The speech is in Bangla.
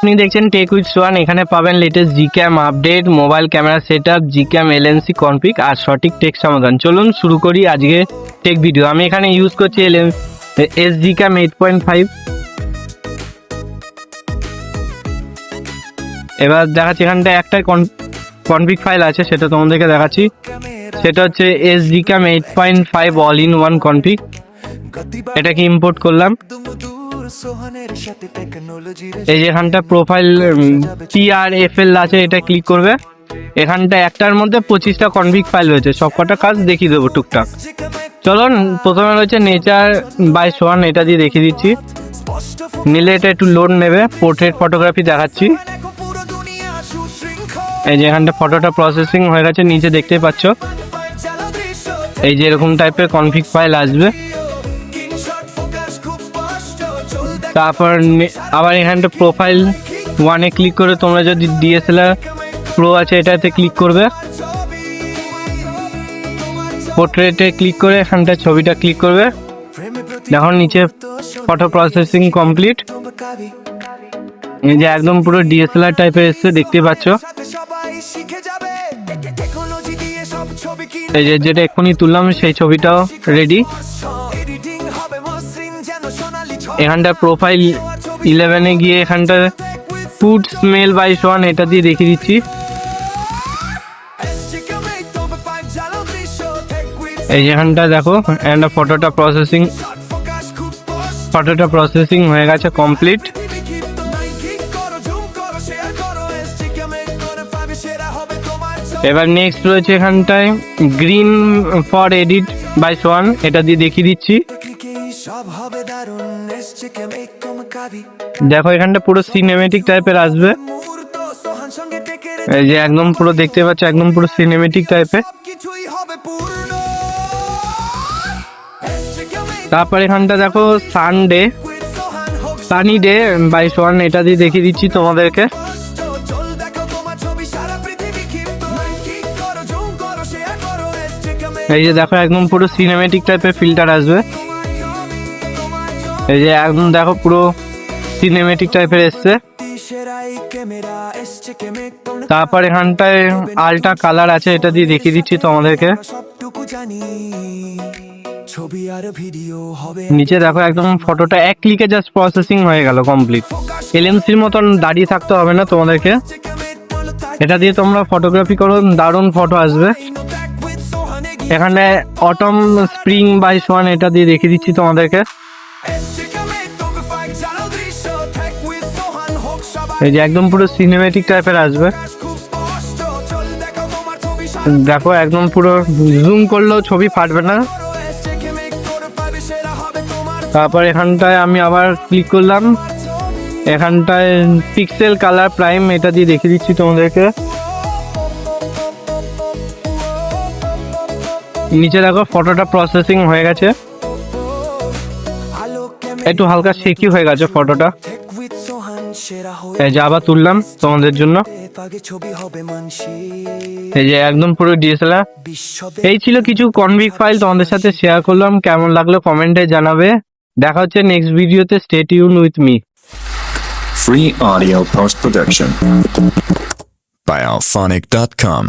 আপনি দেখছেন টেক উইথ সোহান। এখানে পাবেন latest GCam update, mobile camera setup, GCam LNC config আর সঠিক টেক সমাধান। চলুন শুরু করি আজকে টেক ভিডিও। আমি এখানে ইউজ করছি এস জিক্যাম 8.5। এবার দেখাচ্ছি এখানটা একটা কনফিগ ফাইল আছে, সেটা তোমাদেরকে দেখাচ্ছি। সেটা হচ্ছে S GCam 8.5 all in one config. এটাকে ইম্পোর্ট করলাম। এই যে এখানটা প্রোফাইল TRFL আছে, এটা ক্লিক করবে। এখানটা একটার মধ্যে 25টা কনফিগ ফাইল রয়েছে, সবকটা কাজ দেখিয়ে দেবো টুকটাক। চলুন, প্রথমে রয়েছে নেচার বাই সোহান, এটা দিয়ে দেখিয়ে দিচ্ছি। নিলে এটা একটু লোড নেবে। পোর্ট্রেট ফটোগ্রাফি দেখাচ্ছি। এই যে এখানটা ফটোটা প্রসেসিং হয়ে গেছে, নিচে দেখতেই পাচ্ছ। এই যে এরকম টাইপের কনফিগ ফাইল আসবে। তারপর আবার এখানটা প্রোফাইল 1-এ ক্লিক করে তোমরা যদি DSLR প্রো আছে এটাতে ক্লিক করবে। পোর্ট্রেটে ক্লিক করে এখানটা ছবিটা ক্লিক করবে। দেখো নিচে ফটো প্রসেসিং কমপ্লিট। এই যে একদম পুরো DSLR টাইপের এসছে, দেখতে পাচ্ছ। এই যে যেটা এক্ষুনি তুললাম সেই ছবিটাও রেডি। এখানটা প্রোফাইল 11-এ গিয়ে এখানটা ফুড স্মেল বাই সোহান, এটা দিয়ে দেখিয়ে দিচ্ছি। এই যেখানটা দেখো এখানটা ফটোটা প্রসেসিং হয়ে গেছে কমপ্লিট। এবার নেক্সট রয়েছে এখানটায় গ্রিন ফর এডিট বাই সোহান, এটা দিয়ে দেখিয়ে দিচ্ছি। দেখো এখানটা পুরো সিনেমেটিক টাইপের আসবে। এই যে একদম পুরো দেখতে পাচ্ছ, একদম পুরো সিনেমেটিক টাইপের। তারপর এখানটা দেখো সানি ডে বাই সোহান, এটা দিয়ে দেখিয়ে দিচ্ছি তোমাদেরকে। এই যে দেখো একদম পুরো সিনেমেটিক টাইপের ফিল্টার আসবে। এই যে একদম দেখো পুরো সিনেমেটিক টাইপের এসছে। তারপর এখানটায় আলট্রা কালার আছে, এটা দিয়ে দেখিয়ে দিচ্ছি তোমাদেরকে। নিচে দেখো একদম ফটোটা এক ক্লিকে জাস্ট প্রসেসিং হয়ে গেল কমপ্লিট। LMCর মতন দাঁড়িয়ে থাকতে হবে না তোমাদেরকে। এটা দিয়ে তোমরা ফটোগ্রাফি করো, দারুণ ফটো আসবে। এখানে অটম স্প্রিং বাই সোহান, এটা দিয়ে দেখিয়ে দিচ্ছি তোমাদেরকে। এই যে একদম পুরো সিনেমেটিক টাইপের আসবে। দেখো একদম পুরো জুম করলেও ছবি ফাটবে না। তারপর এখানটায় আমি আবার ক্লিক করলাম, এখানটায় পিক্সেল কালার প্রাইম, এটা দিয়ে দেখিয়ে দিচ্ছি তোমাদেরকে। নিচে দেখো ফটোটা প্রসেসিং হয়ে গেছে, একটু হালকা শেকি হয়ে গেছে ফটোটা। এই যে আবার তুললাম তোমাদের জন্য। এই যে একদম পুরো DSLR। এই ছিল কিছু কনফিগ ফাইল তোমাদের সাথে শেয়ার করলাম, কেমন লাগলো কমেন্টে জানাবে। দেখা হচ্ছে নেক্সট ভিডিওতে। Stay tune with me. Free audio post production by alphonic.com